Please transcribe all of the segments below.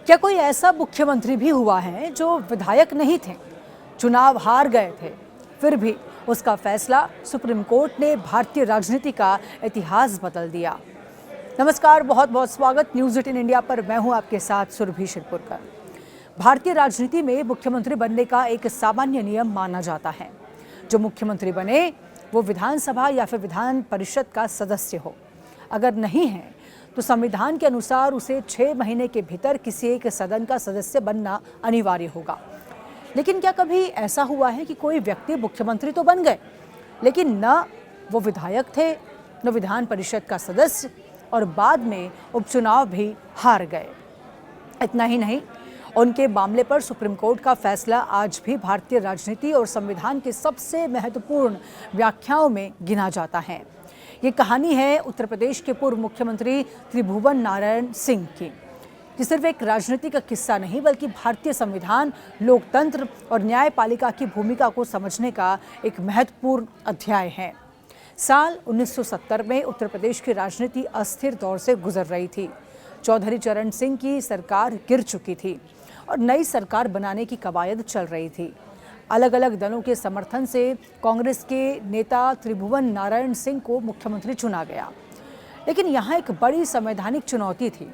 क्या कोई ऐसा मुख्यमंत्री भी हुआ है जो विधायक नहीं थे, चुनाव हार गए थे, फिर भी उसका फैसला सुप्रीम कोर्ट ने भारतीय राजनीति का इतिहास बदल दिया। नमस्कार, बहुत बहुत स्वागत न्यूज़ 18 इंडिया पर। मैं हूं आपके साथ सुरभि शिरपुरकर। भारतीय राजनीति में मुख्यमंत्री बनने का एक सामान्य नियम माना जाता है। जो मुख्यमंत्री बने वो विधानसभा या फिर विधान परिषद का सदस्य हो। अगर नहीं है तो संविधान के अनुसार उसे 6 महीने के भीतर किसी एक सदन का सदस्य बनना अनिवार्य होगा। लेकिन क्या कभी ऐसा हुआ है कि कोई व्यक्ति मुख्यमंत्री तो बन गए, लेकिन न वो विधायक थे, न विधान परिषद का सदस्य, और बाद में उपचुनाव भी हार गए। इतना ही नहीं, उनके मामले पर सुप्रीम कोर्ट का फैसला आज भी भारतीय राजनीति और संविधान के सबसे महत्वपूर्ण व्याख्याओं में गिना जाता है। ये कहानी है उत्तर प्रदेश के पूर्व मुख्यमंत्री त्रिभुवन नारायण सिंह की। ये सिर्फ एक राजनीतिक किस्सा नहीं, बल्कि भारतीय संविधान, लोकतंत्र और न्यायपालिका की भूमिका को समझने का एक महत्वपूर्ण अध्याय है। साल 1970 में उत्तर प्रदेश की राजनीति अस्थिर दौर से गुजर रही थी। चौधरी चरण सिंह की सरकार गिर चुकी थी और नई सरकार बनाने की कवायद चल रही थी। अलग अलग दलों के समर्थन से कांग्रेस के नेता त्रिभुवन नारायण सिंह को मुख्यमंत्री चुना गया। लेकिन यहाँ एक बड़ी संवैधानिक चुनौती थी।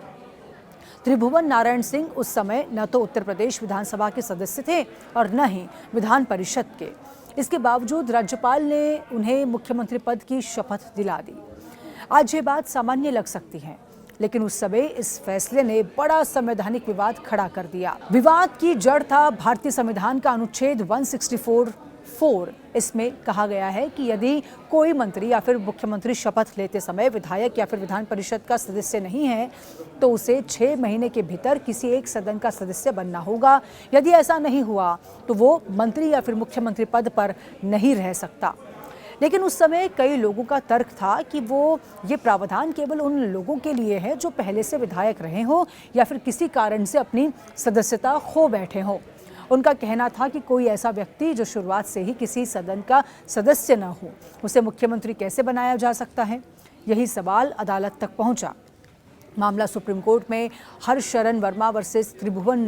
त्रिभुवन नारायण सिंह उस समय न तो उत्तर प्रदेश विधानसभा के सदस्य थे और न ही विधान परिषद के। इसके बावजूद राज्यपाल ने उन्हें मुख्यमंत्री पद की शपथ दिला दी। आज ये बात सामान्य लग सकती है, लेकिन उस समय इस फैसले ने बड़ा संवैधानिक विवाद खड़ा कर दिया। विवाद की जड़ था भारतीय संविधान का अनुच्छेद 164(4). इसमें कहा गया है कि यदि कोई मंत्री या फिर मुख्यमंत्री शपथ लेते समय विधायक या फिर विधान परिषद का सदस्य नहीं है तो उसे 6 महीने के भीतर किसी एक सदन का सदस्य बनना होगा। यदि ऐसा नहीं हुआ तो वो मंत्री या फिर मुख्यमंत्री पद पर नहीं रह सकता। लेकिन उस समय कई लोगों का तर्क था कि ये प्रावधान केवल उन लोगों के लिए है जो पहले से विधायक रहे हों या फिर किसी कारण से अपनी सदस्यता खो बैठे हों। उनका कहना था कि कोई ऐसा व्यक्ति जो शुरुआत से ही किसी सदन का सदस्य न हो, उसे मुख्यमंत्री कैसे बनाया जा सकता है। यही सवाल अदालत तक पहुंचा। मामला सुप्रीम कोर्ट में हरशरण वर्मा वर्सेस त्रिभुवन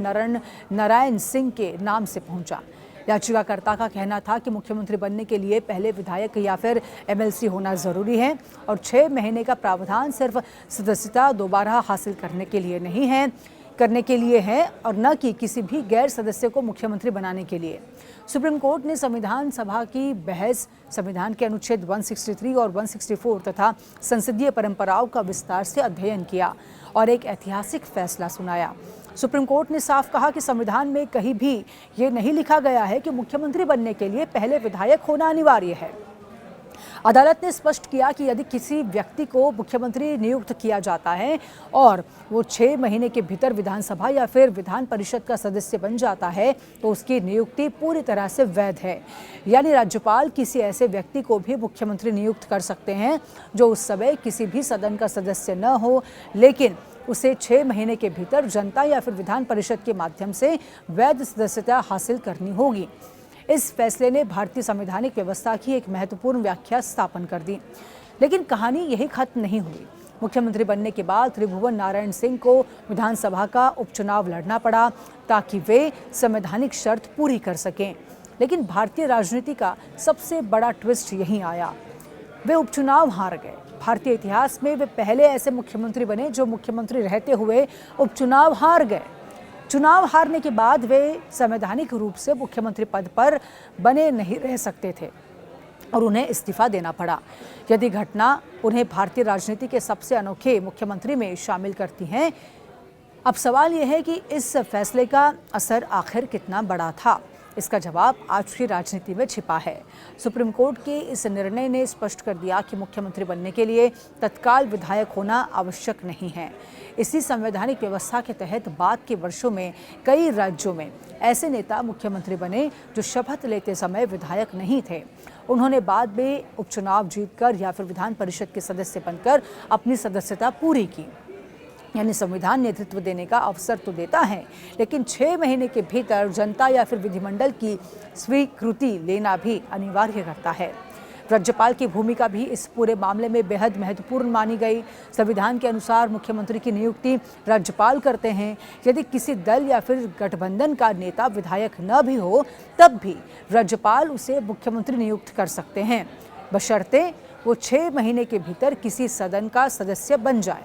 नारायण सिंह के नाम से पहुंचा। याचिकाकर्ता का कहना था कि मुख्यमंत्री बनने के लिए पहले विधायक या फिर एमएलसी होना जरूरी है और 6 महीने का प्रावधान सिर्फ सदस्यता दोबारा हासिल करने के लिए है और न कि किसी भी गैर सदस्य को मुख्यमंत्री बनाने के लिए। सुप्रीम कोर्ट ने संविधान सभा की बहस, संविधान के अनुच्छेद 163 और 164 तथा संसदीय परंपराओं का विस्तार से अध्ययन किया और एक ऐतिहासिक फैसला सुनाया। सुप्रीम कोर्ट ने साफ कहा कि संविधान में कहीं भी ये नहीं लिखा गया है कि मुख्यमंत्री बनने के लिए पहले विधायक होना अनिवार्य है। अदालत ने स्पष्ट किया कि यदि किसी व्यक्ति को मुख्यमंत्री नियुक्त किया जाता है और वो 6 महीने के भीतर विधानसभा या फिर विधान परिषद का सदस्य बन जाता है तो उसकी नियुक्ति पूरी तरह से वैध है। यानी राज्यपाल किसी ऐसे व्यक्ति को भी मुख्यमंत्री नियुक्त कर सकते हैं जो उस समय किसी भी सदन का सदस्य न हो, लेकिन उसे 6 महीने के भीतर जनता या फिर विधान परिषद के माध्यम से वैध सदस्यता हासिल करनी होगी। इस फैसले ने भारतीय संवैधानिक व्यवस्था की एक महत्वपूर्ण व्याख्या स्थापन कर दी। लेकिन कहानी यही खत्म नहीं हुई। मुख्यमंत्री बनने के बाद त्रिभुवन नारायण सिंह को विधानसभा का उपचुनाव लड़ना पड़ा ताकि वे संवैधानिक शर्त पूरी कर सकें। लेकिन भारतीय राजनीति का सबसे बड़ा ट्विस्ट यहीं आया। वे उपचुनाव हार गए। भारतीय इतिहास में वे पहले ऐसे मुख्यमंत्री बने जो मुख्यमंत्री रहते हुए उपचुनाव हार गए। चुनाव हारने के बाद वे संवैधानिक रूप से मुख्यमंत्री पद पर बने नहीं रह सकते थे और उन्हें इस्तीफा देना पड़ा। यदि घटना उन्हें भारतीय राजनीति के सबसे अनोखे मुख्यमंत्री में शामिल करती हैं। अब सवाल यह है कि इस फैसले का असर आखिर कितना बड़ा था। इसका जवाब आज की राजनीति में छिपा है। सुप्रीम कोर्ट के इस निर्णय ने स्पष्ट कर दिया कि मुख्यमंत्री बनने के लिए तत्काल विधायक होना आवश्यक नहीं है। इसी संवैधानिक व्यवस्था के तहत बाद के वर्षों में कई राज्यों में ऐसे नेता मुख्यमंत्री बने जो शपथ लेते समय विधायक नहीं थे। उन्होंने बाद में उपचुनाव जीतकर या फिर विधान परिषद के सदस्य बनकर अपनी सदस्यता पूरी की। यानी संविधान नेतृत्व देने का अवसर तो देता है, लेकिन 6 महीने के भीतर जनता या फिर विधिमंडल की स्वीकृति लेना भी अनिवार्य करता है। राज्यपाल की भूमिका भी इस पूरे मामले में बेहद महत्वपूर्ण मानी गई। संविधान के अनुसार मुख्यमंत्री की नियुक्ति राज्यपाल करते हैं। यदि किसी दल या फिर गठबंधन का नेता विधायक न भी हो, तब भी राज्यपाल उसे मुख्यमंत्री नियुक्त कर सकते हैं, बशर्ते वो 6 महीने के भीतर किसी सदन का सदस्य बन जाए।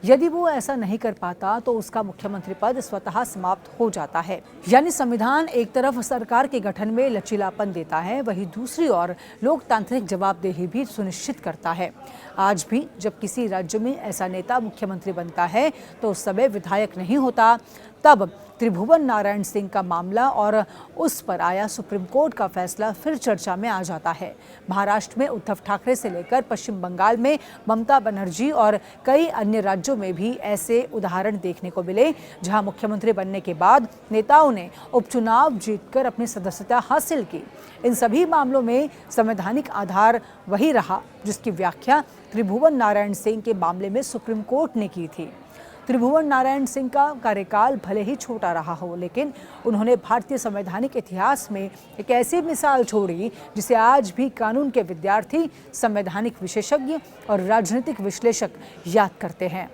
यदि वो ऐसा नहीं कर पाता तो उसका मुख्यमंत्री पद स्वतः समाप्त हो जाता है। यानी संविधान एक तरफ सरकार के गठन में लचीलापन देता है, वहीं दूसरी ओर लोकतांत्रिक जवाबदेही भी सुनिश्चित करता है। आज भी जब किसी राज्य में ऐसा नेता मुख्यमंत्री बनता है तो उस समय विधायक नहीं होता। तब त्रिभुवन नारायण सिंह का मामला और उस पर आया सुप्रीम कोर्ट का फैसला फिर चर्चा में आ जाता है। महाराष्ट्र में उद्धव ठाकरे से लेकर पश्चिम बंगाल में ममता बनर्जी और कई अन्य राज्यों में भी ऐसे उदाहरण देखने को मिले, जहां मुख्यमंत्री बनने के बाद नेताओं ने उपचुनाव जीतकर अपनी सदस्यता हासिल की। इन सभी मामलों में संवैधानिक आधार वही रहा जिसकी व्याख्या त्रिभुवन नारायण सिंह के मामले में सुप्रीम कोर्ट ने की थी। त्रिभुवन नारायण सिंह का कार्यकाल भले ही छोटा रहा हो, लेकिन उन्होंने भारतीय संवैधानिक इतिहास में एक ऐसी मिसाल छोड़ी जिसे आज भी कानून के विद्यार्थी, संवैधानिक विशेषज्ञ और राजनीतिक विश्लेषक याद करते हैं।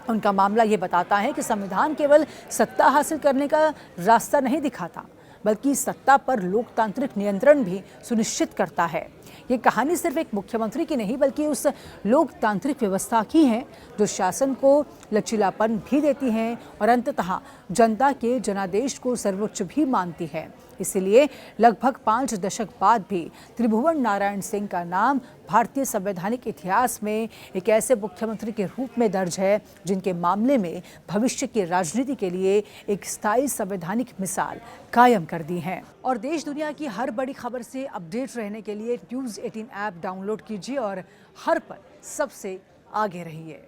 उनका मामला ये बताता है कि संविधान केवल सत्ता हासिल करने का रास्ता नहीं दिखाता, बल्कि सत्ता पर लोकतांत्रिक नियंत्रण भी सुनिश्चित करता है। ये कहानी सिर्फ एक मुख्यमंत्री की नहीं, बल्कि उस लोकतांत्रिक व्यवस्था की है जो शासन को लचीलापन भी देती है और अंततः जनता के जनादेश को सर्वोच्च भी मानती है। इसलिए लगभग 5 दशक बाद भी त्रिभुवन नारायण सिंह का नाम भारतीय संवैधानिक इतिहास में एक ऐसे मुख्यमंत्री के रूप में दर्ज है जिनके मामले में भविष्य की राजनीति के लिए एक स्थायी संवैधानिक मिसाल कायम कर दी है। और देश दुनिया की हर बड़ी खबर से अपडेट रहने के लिए न्यूज़ 18 ऐप डाउनलोड कीजिए और हर पल सबसे आगे रहिए।